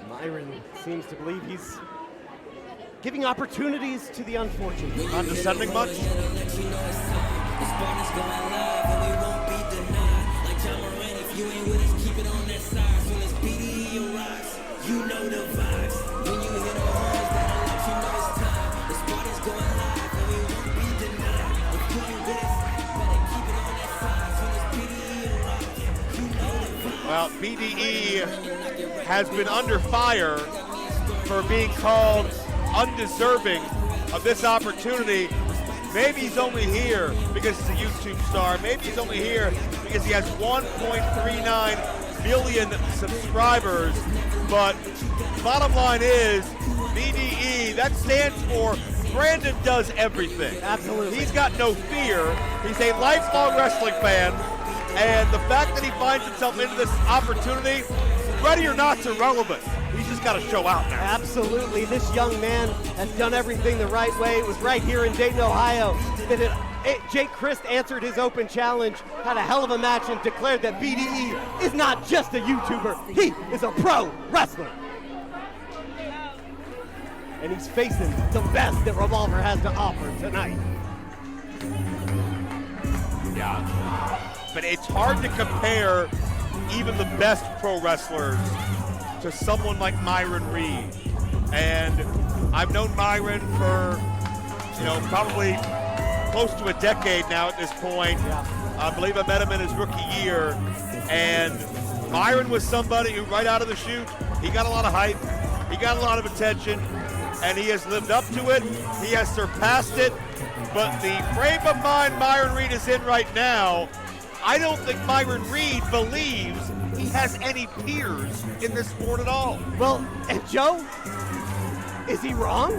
Myron seems to believe he's giving opportunities to the unfortunate. Not descending much. You ain't with us, keep it on that side. Soon as BDE arrives, you know the vibes. When you hit the horns, that'll let you know it's time. The spot is going live, and we won't be denied. If you ain't with us, better keep it on that side. Soon as BDE arrives, you know the vibes. Well, BDE has been under fire for being called undeserving of this opportunity. Maybe he's only here because he's a YouTube star. Maybe he's only here because he has 1.39 million subscribers. But bottom line is, BDE, that stands for Brandon does everything. Absolutely. He's got no fear. He's a lifelong wrestling fan. And the fact that he finds himself into this opportunity, ready or not, is irrelevant. He's just got to show out now. Absolutely. This young man has done everything the right way. It was right here in Dayton, Ohio that Jake Christ answered his open challenge, had a hell of a match, and declared that BDE is not just a YouTuber. He is a pro wrestler. And he's facing the best that Revolver has to offer tonight. Yeah. But it's hard to compare even the best pro wrestlers to someone like Myron Reed. And I've known Myron for, probably close to a decade now at this point. Yeah. I believe I met him in his rookie year. And Myron was somebody who right out of the chute, he got a lot of hype, he got a lot of attention, and he has lived up to it. He has surpassed it. But the frame of mind Myron Reed is in right now, I don't think Myron Reed believes he has any peers in this sport at all. Well, and Joe, is he wrong?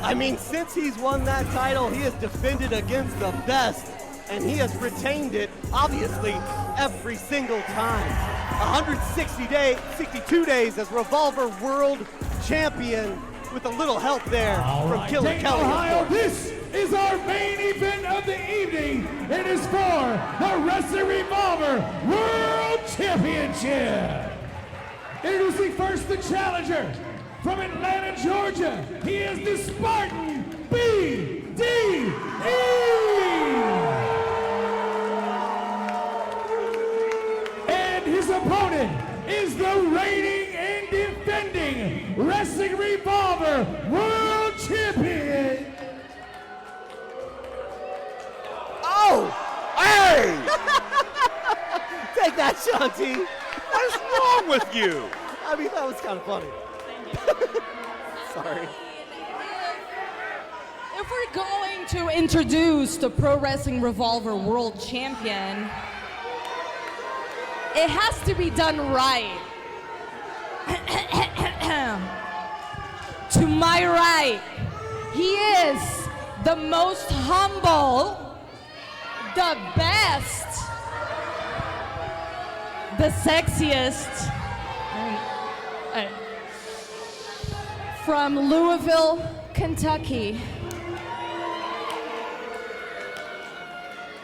I mean, since he's won that title, he has defended against the best, and he has retained it, obviously, every single time. 162 days as Revolver World Champion with a little help there from Killer Dayton, Kelly. Ohio, this is our main event of the evening. It is for the Wrestling Revolver World Championship. Introducing first the challenger from Atlanta, Georgia. He is the Spartan BDE. And his opponent is the reigning and defending Wrestling Revolver World Champion. Oh! Hey! Take that, Shanti. What is wrong with you? I mean, that was kind of funny. Sorry. If we're going to introduce the Pro Wrestling Revolver World Champion, it has to be done right. To my right, he is the most humble, the best, the sexiest, from Louisville, Kentucky.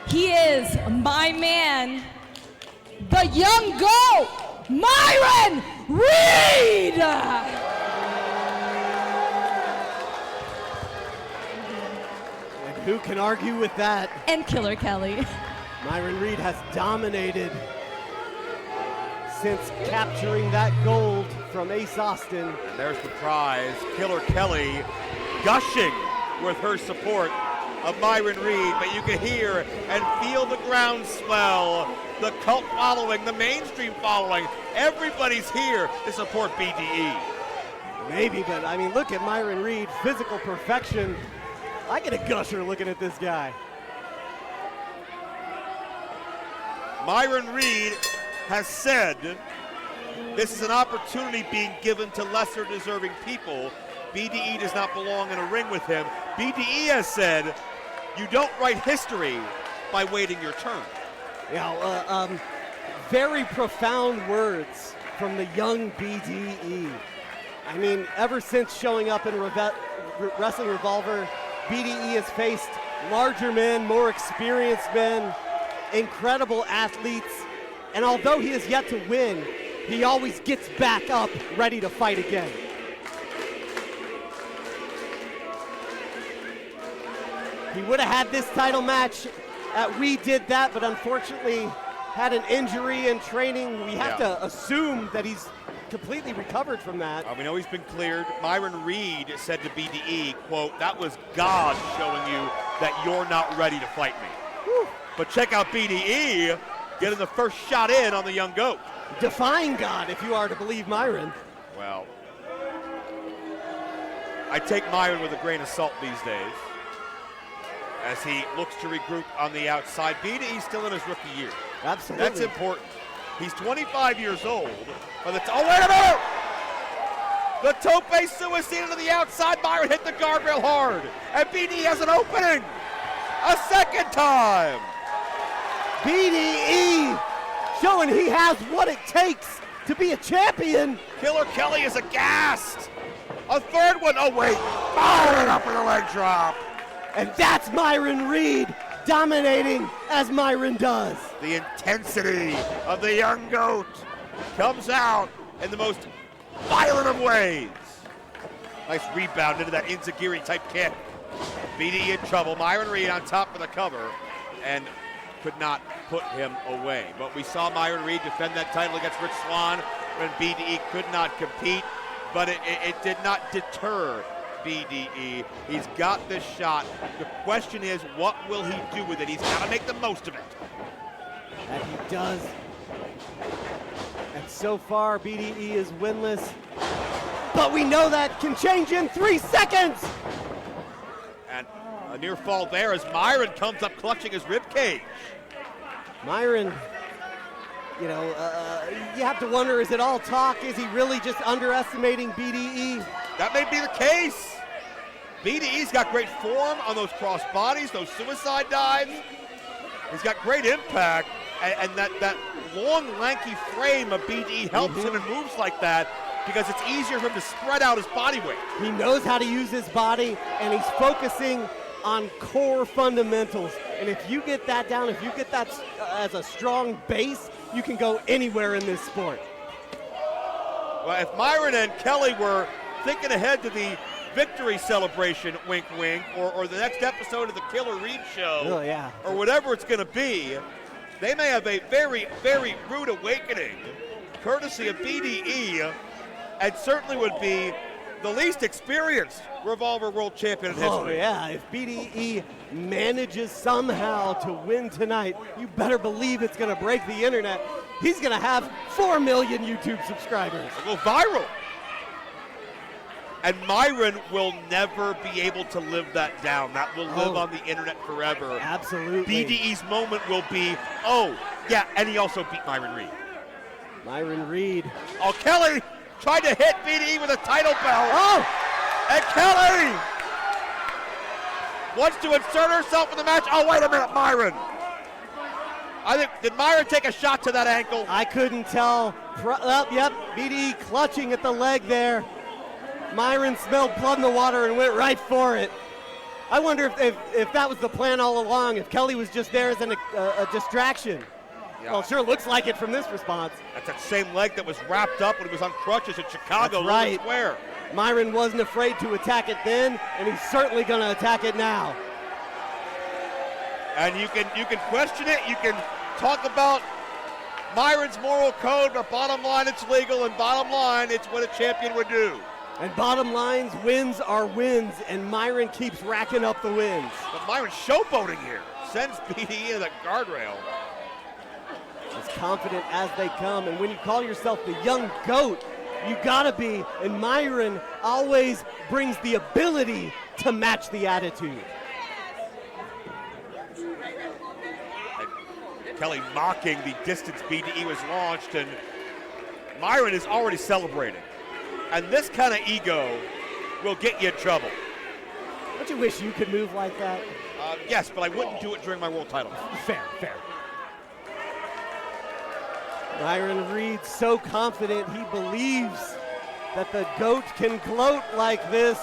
He is my man, the young goat, Myron Reed! And who can argue with that? And Killer Kelly. Myron Reed has dominated since capturing that gold from Ace Austin. And there's the prize. Killer Kelly gushing with her support of Myron Reed, but you can hear and feel the groundswell, the cult following, the mainstream following. Everybody's here to support BDE. Maybe, but I mean, look at Myron Reed, physical perfection. I get a gusher looking at this guy. Myron Reed has said this is an opportunity being given to lesser deserving people. BDE does not belong in a ring with him. BDE has said, you don't write history by waiting your turn. Yeah, very profound words from the young BDE. I mean, ever since showing up in Wrestling Revolver, BDE has faced larger men, more experienced men, incredible athletes, and although he has yet to win, he always gets back up, ready to fight again. He would have had this title match at We Did That, but unfortunately had an injury in training. We have to assume that he's completely recovered from that. We know he's been cleared. Myron Reed said to BDE, quote, "That was God showing you that you're not ready to fight me." Whew. But check out BDE getting the first shot in on the young goat. Defying God, if you are to believe Myron. Well, I take Myron with a grain of salt these days as he looks to regroup on the outside. BDE's still in his rookie year. Absolutely. That's important. He's 25 years old. But oh, wait a minute! The tope suicide to the outside. Myron hit the guardrail hard. And BDE has an opening. A second time. BDE showing he has what it takes to be a champion. Killer Kelly is aghast. A third one. Oh, wait. Following up with a leg drop. And that's Myron Reed dominating as Myron does. The intensity of the young goat comes out in the most violent of ways. Nice rebound into that Inzagiri type kick. BDE in trouble. Myron Reed on top of the cover and could not put him away. But we saw Myron Reed defend that title against Rich Swann when BDE could not compete, but it did not deter BDE. He's got this shot. The question is, what will he do with it? He's got to make the most of it. And he does. And so far, BDE is winless. But we know that can change in 3 seconds. And a near fall there as Myron comes up clutching his rib cage. Myron, you know, you have to wonder, is it all talk? Is he really just underestimating BDE? That may be the case. BDE's got great form on those cross bodies, those suicide dives. He's got great impact, and that long, lanky frame of BDE helps him in moves like that because it's easier for him to spread out his body weight. He knows how to use his body, and he's focusing on core fundamentals. And if you get that down, if you get that as a strong base, you can go anywhere in this sport. Well, if Myron and Kelly were thinking ahead to the victory celebration, wink, wink, or the next episode of the Killer Reed Show, or whatever it's going to be, they may have a very, very rude awakening, courtesy of BDE, and certainly would be the least experienced Revolver World Champion in history. Oh, yeah. If BDE manages somehow to win tonight, you better believe it's going to break the internet. He's going to have 4 million YouTube subscribers. It'll go viral. And Myron will never be able to live that down. That will live on the internet forever. Absolutely. BDE's moment will be, oh, yeah, and he also beat Myron Reed. Myron Reed. Oh, Kelly tried to hit BDE with a title belt. Oh! And Kelly wants to insert herself in the match. Oh, wait a minute, Myron. I think, did Myron take a shot to that ankle? I couldn't tell. Yep, BDE clutching at the leg there. Myron smelled blood in the water and went right for it. I wonder if that was the plan all along, if Kelly was just there as a distraction. Yeah. Well, it sure looks like it from this response. That's that same leg that was wrapped up when he was on crutches in Chicago. That's right. Square. Myron wasn't afraid to attack it then, and he's certainly going to attack it now. And you can question it. You can talk about Myron's moral code, but bottom line, it's legal, and bottom line, it's what a champion would do. And bottom lines, wins are wins, and Myron keeps racking up the wins. But Myron's showboating here. Sends BDE into the guardrail. As confident as they come, and when you call yourself the young GOAT, you gotta be, and Myron always brings the ability to match the attitude. And Kelly mocking the distance BDE was launched, and Myron is already celebrating. And this kind of ego will get you in trouble. Don't you wish you could move like that? Yes, but I wouldn't do it during my world title. Fair. Myron Reed so confident he believes that the GOAT can gloat like this.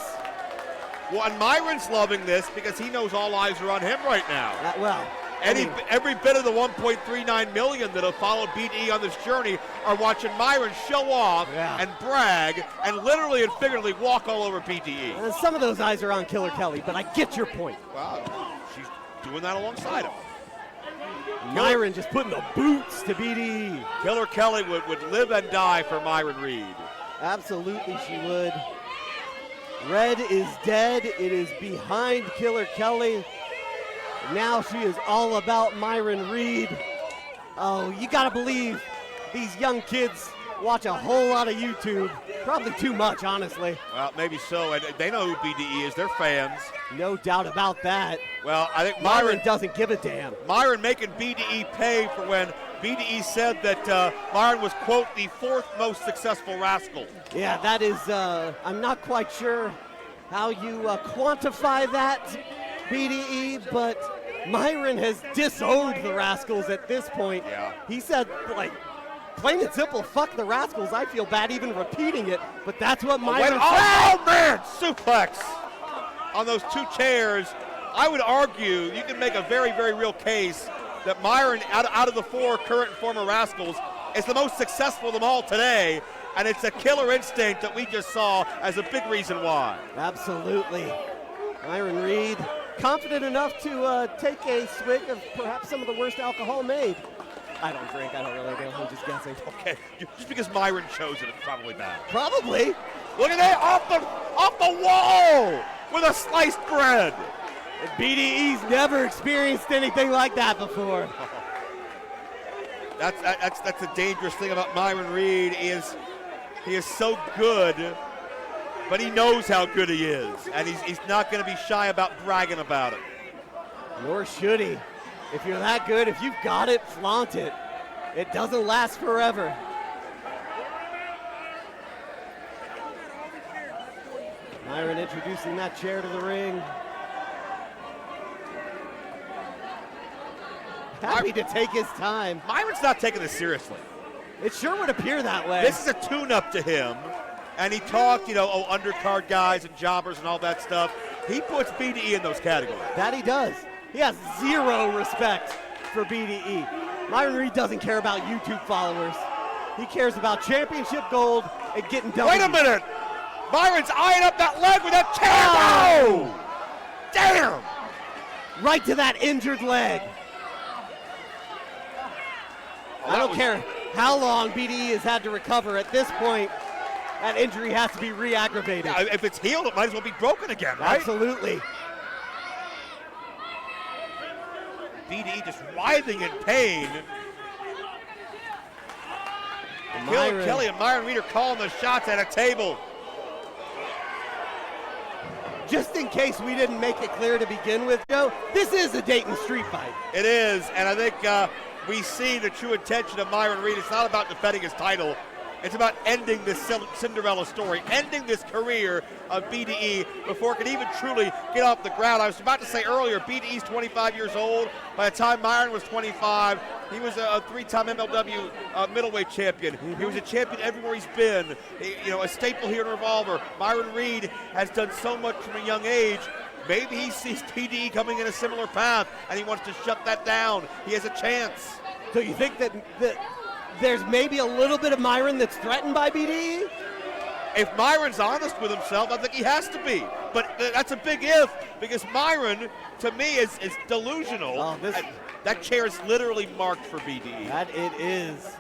Well, and Myron's loving this because he knows all eyes are on him right now. Well, Every bit of the 1.39 million that have followed BDE on this journey are watching Myron show off and brag and literally and figuratively walk all over BDE. Some of those eyes are on Killer Kelly, but I get your point. Wow, she's doing that alongside him. Myron just putting the boots to BDE. Killer Kelly would live and die for Myron Reed. Absolutely she would. Red is dead. It is behind Killer Kelly. Now she is all about Myron Reed. Oh, you gotta believe these young kids watch a whole lot of YouTube. Probably too much, honestly. Well, maybe so, and they know who BDE is. They're fans. No doubt about that. Well, I think Myron doesn't give a damn. Myron making BDE pay for when BDE said that Myron was, quote, the 4th most successful rascal. Yeah, that is, I'm not quite sure how you quantify that, BDE, but Myron has disowned the Rascals at this point. Yeah. He said, like, plain and simple, fuck the Rascals. I feel bad even repeating it, but that's what Myron said. Oh, man, suplex on those 2 chairs. I would argue you can make a very, very real case that Myron, out of the 4 current and former Rascals, is the most successful of them all today, and it's a killer instinct that we just saw as a big reason why. Absolutely. Myron Reed, confident enough to take a swig of perhaps some of the worst alcohol made. I don't drink, I don't really do, I'm just guessing. Okay, just because Myron chose it, it's probably bad. Probably. Look at that, off the wall with a sliced bread. BDE's never experienced anything like that before. That's the dangerous thing about Myron Reed. He is so good, but he knows how good he is, and he's not going to be shy about bragging about it. Nor should he. If you're that good, if you've got it, flaunt it. It doesn't last forever. Myron introducing that chair to the ring. Happy to take his time. Myron's not taking this seriously. It sure would appear that way. This is a tune-up to him. And he talked, undercard guys and jobbers and all that stuff. He puts BDE in those categories. That he does. He has zero respect for BDE. Myron Reed doesn't care about YouTube followers. He cares about championship gold and getting done. Wait a minute. Myron's eyeing up that leg with that chair. Oh! Damn! Right to that injured leg. I don't care how long BDE has had to recover. At this point, that injury has to be re-aggravated. Yeah, if it's healed, it might as well be broken again, right? Absolutely. BDE just writhing in pain. Killer Kelly and Myron Reed are calling the shots at a table. Just in case we didn't make it clear to begin with, Joe, this is a Dayton street fight. It is, and I think we see the true intention of Myron Reed. It's not about defending his title. It's about ending this Cinderella story, ending this career of BDE before it can even truly get off the ground. I was about to say earlier, BDE's 25 years old. By the time Myron was 25, he was a 3-time MLW middleweight champion. He was a champion everywhere he's been. A staple here in Revolver. Myron Reed has done so much from a young age. Maybe he sees BDE coming in a similar path, and he wants to shut that down. He has a chance. So you think that there's maybe a little bit of Myron that's threatened by BDE? If Myron's honest with himself, I think he has to be. But that's a big if, because Myron, to me, is delusional. Oh, that chair is literally marked for BDE. That it is.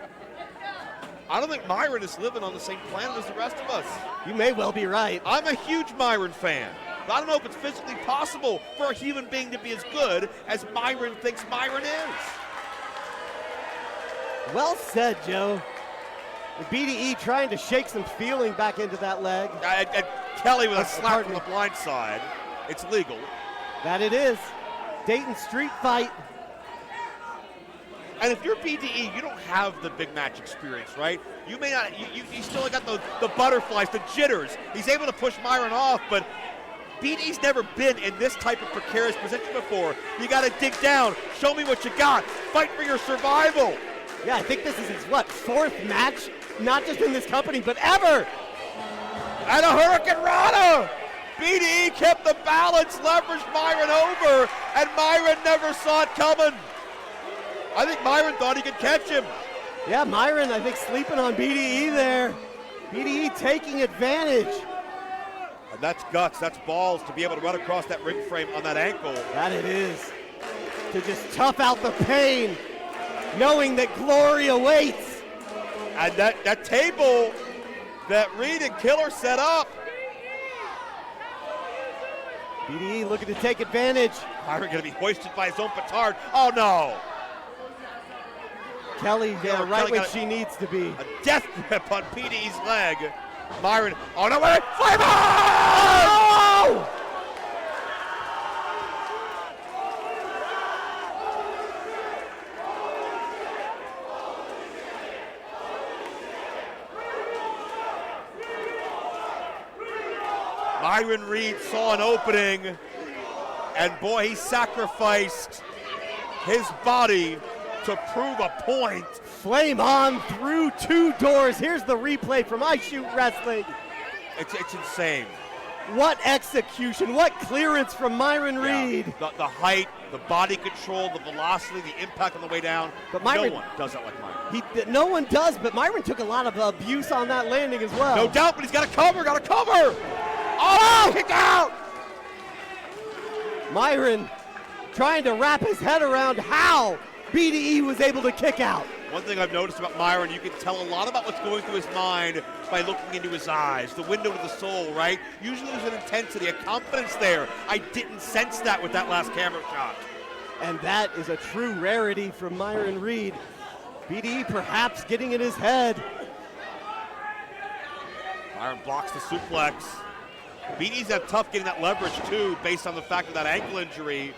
I don't think Myron is living on the same planet as the rest of us. You may well be right. I'm a huge Myron fan. But I don't know if it's physically possible for a human being to be as good as Myron thinks Myron is. Well said, Joe. The BDE trying to shake some feeling back into that leg. And Kelly with a slap from the blind side. It's legal. That it is. Dayton street fight. And if you're BDE, you don't have the big match experience, right? You may not, you still got the butterflies, the jitters. He's able to push Myron off, but BDE's never been in this type of precarious position before. You got to dig down. Show me what you got. Fight for your survival. Yeah, I think this is his, 4th match? Not just in this company, but ever! And a Hurricane Rana! BDE kept the balance, leveraged Myron over, and Myron never saw it coming. I think Myron thought he could catch him. Yeah, Myron, I think, sleeping on BDE there. BDE taking advantage. And that's guts, that's balls to be able to run across that ring frame on that ankle. That it is. To just tough out the pain, knowing that glory awaits. And that table that Reed and Killer set up. BDE looking to take advantage. Myron gonna be hoisted by his own petard. Oh no! Kelly Yeah, right Kelly when got she needs to be. A death grip on BDE's leg. Myron, oh no, wait, flame on! Oh! Myron Reed saw an opening, and boy, he sacrificed his body to prove a point. Flame on through 2 doors. Here's the replay from I Shoot Wrestling. It's insane. What execution, what clearance from Myron Reed. Yeah, the height, the body control, the velocity, the impact on the way down. But Myron, no one does that like Myron. No one does, but Myron took a lot of abuse on that landing as well. No doubt, but he's got to cover, Oh, kick out! Myron trying to wrap his head around how BDE was able to kick out. One thing I've noticed about Myron, you can tell a lot about what's going through his mind by looking into his eyes, the window to the soul, right? Usually there's an intensity, a confidence there. I didn't sense that with that last camera shot. And that is a true rarity from Myron Reed. BDE perhaps getting in his head. Myron blocks the suplex. BDE's had tough getting that leverage too, based on the fact of that ankle injury.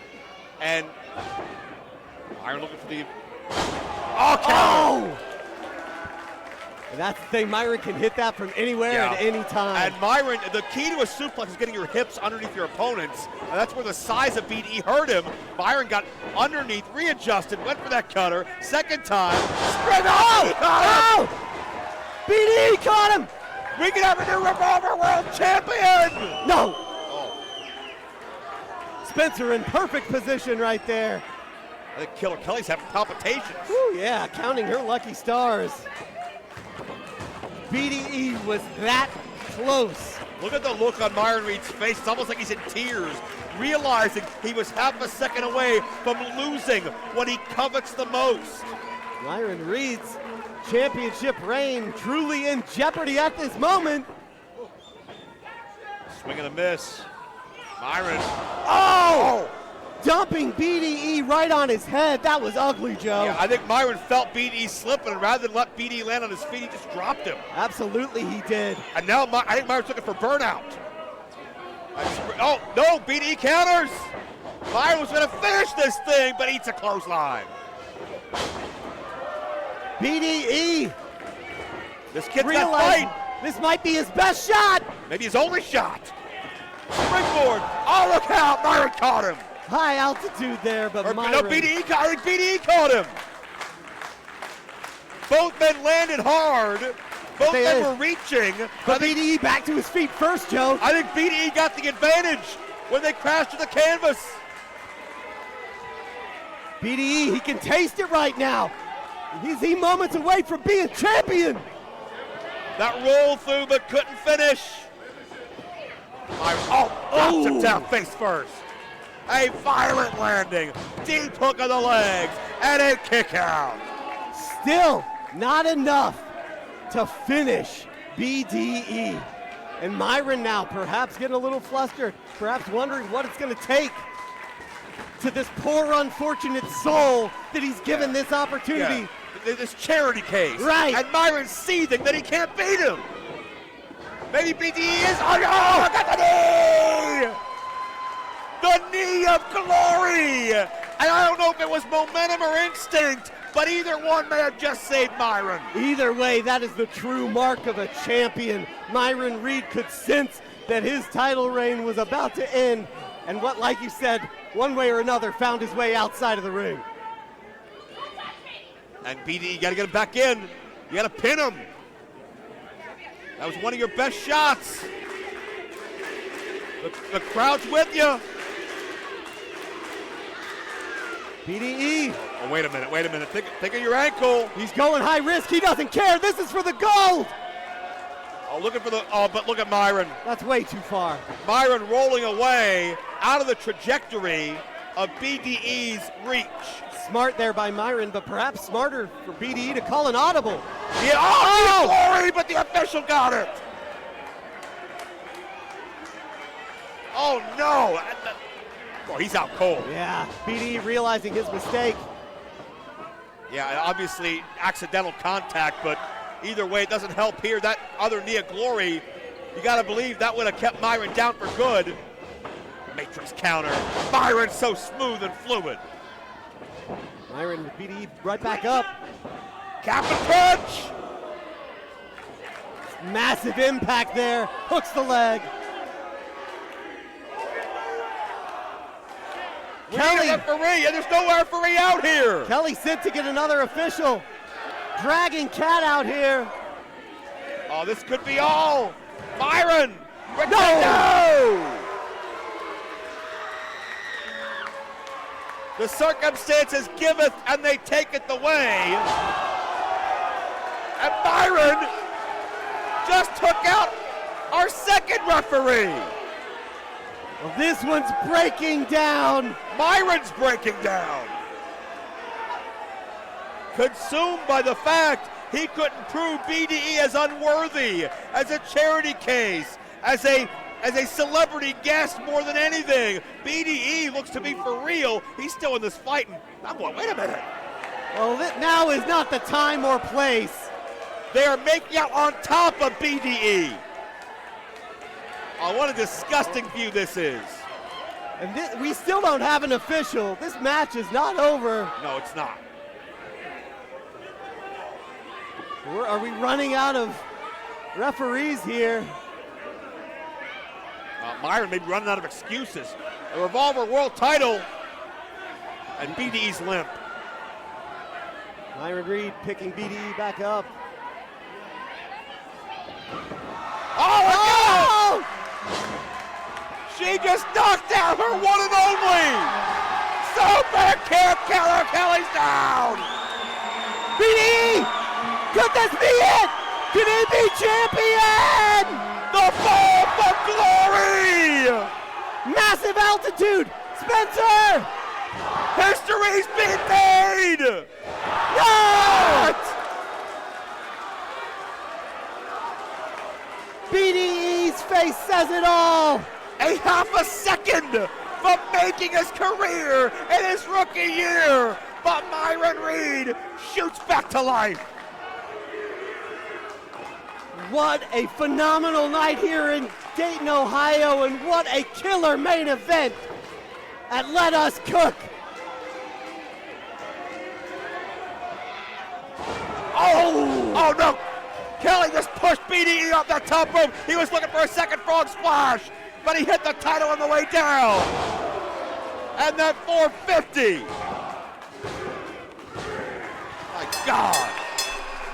And Myron looking for the Oh! And that's the thing, Myron can hit that from anywhere at any time. And Myron, the key to a suplex is getting your hips underneath your opponents. And that's where the size of BDE hurt him. Myron got underneath, readjusted, went for that cutter. Second time, spring Oh! Oh! BDE caught him! We can have a new Revolver World Champion! No! Oh. Spencer in perfect position right there. I think Killer Kelly's having palpitations. Whew, yeah, counting her lucky stars. BDE was that close. Look at the look on Myron Reed's face. It's almost like he's in tears, realizing he was half a second away from losing what he covets the most. Myron Reed's championship reign truly in jeopardy at this moment. Swing and a miss. Myron. Oh! Dumping BDE right on his head. That was ugly, Joe. Yeah, I think Myron felt BDE slipping, and rather than let BDE land on his feet, he just dropped him. Absolutely he did. And now I think Myron's looking for burnout. Oh, no, BDE counters. Myron was going to finish this thing, but eats a clothesline. BDE This kid's got realizing fight. this might be his best shot. Maybe his only shot. Springboard. Oh, look out. Myron caught him. High altitude there, but No, Myron. BDE caught, I think BDE caught him. Both men landed hard. Both men were reaching. But BDE back to his feet first, Joe. I think BDE got the advantage when they crashed to the canvas. BDE, he can taste it right now. He moments away from being champion. That roll through but couldn't finish. Drops him down face first. A violent landing, deep hook of the legs, and a kick out. Still not enough to finish BDE. And Myron now perhaps getting a little flustered, perhaps wondering what it's going to take to this poor unfortunate soul that he's given this opportunity. Yeah. This charity case. Right. And Myron's seething that he can't beat him. Maybe BDE is, oh no, got the knee! The knee of glory! And I don't know if it was momentum or instinct, but either one may have just saved Myron. Either way, that is the true mark of a champion. Myron Reed could sense that his title reign was about to end, and what, like you said, one way or another, found his way outside of the ring. And BDE, you gotta get him back in. You gotta pin him. That was one of your best shots. The crowd's with you. BDE. Oh, wait a minute. Think of your ankle. He's going high risk. He doesn't care. This is for the gold. Oh, but look at Myron. That's way too far. Myron rolling away out of the trajectory of BDE's reach. Smart there by Myron, but perhaps smarter for BDE to call an audible. Glory, but the official got it. Oh no. Oh, he's out cold. Yeah, BDE realizing his mistake. Yeah, obviously accidental contact, but either way, it doesn't help here. That other knee of glory, you got to believe that would have kept Myron down for good. Matrix counter. Myron so smooth and fluid. Myron with BDE right back up. Cap and punch. Massive impact there. Hooks the leg. Kelly. Referee, and there's no referee out here. Kelly sent to get another official. Dragging Cat out here. Oh, this could be all. Myron. No! The circumstances giveth and they taketh away. And Myron just took out our second referee. Well, this one's breaking down. Myron's breaking down. Consumed by the fact he couldn't prove BDE as unworthy, as a charity case, as a celebrity guest more than anything. BDE looks to be for real. He's still in this fight. And I'm going, wait a minute. Well, now is not the time or place. They are making out on top of BDE. Oh, what a disgusting view this is. And we still don't have an official. This match is not over. No, it's not. Are we running out of referees here? Myron may be running out of excuses. A Revolver world title, and BDE's limp. Myron Reed picking BDE back up. Oh! She just knocked out her one and only. Super kick, killer. Kelly's down. BDE! Could this be it? Could he be champion? The fall for glory. Massive altitude. Spencer! History's been made. No! BDE's face says it all. A half a second from making his career in his rookie year. But Myron Reed shoots back to life. What a phenomenal night here in Dayton, Ohio, and what a killer main event at Let Us Cook. Oh no! Kelly just pushed BDE off that top rope. He was looking for a second frog splash, but he hit the title on the way down. And that 450. My God.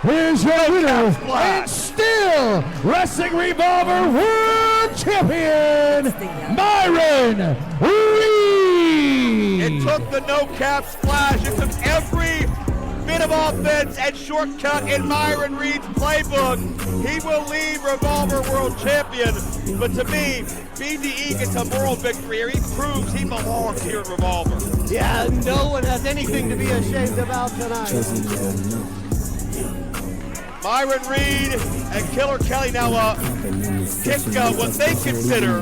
Here's your winner, and still Wrestling Revolver World Champion, Myron Reed. It took the no cap splash. It took every bit of offense and shortcut in Myron Reed's playbook. He will leave Revolver World Champion. But to me, BDE gets a moral victory here. He proves he belongs here in Revolver. Yeah, no one has anything to be ashamed about tonight. Myron Reed and Killer Kelly now kick what they consider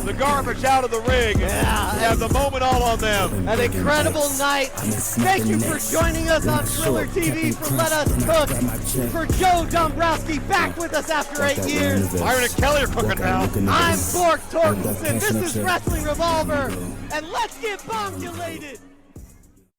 the garbage out of the ring. Yeah. They have the moment all on them. An incredible night. Thank you for joining us on Thriller TV for Let Us Cook. For Joe Dombrowski back with us after 8 years. Myron and Kelly are cooking now. I'm Bork Torkelson. This is Wrestling Revolver. And let's get bombulated.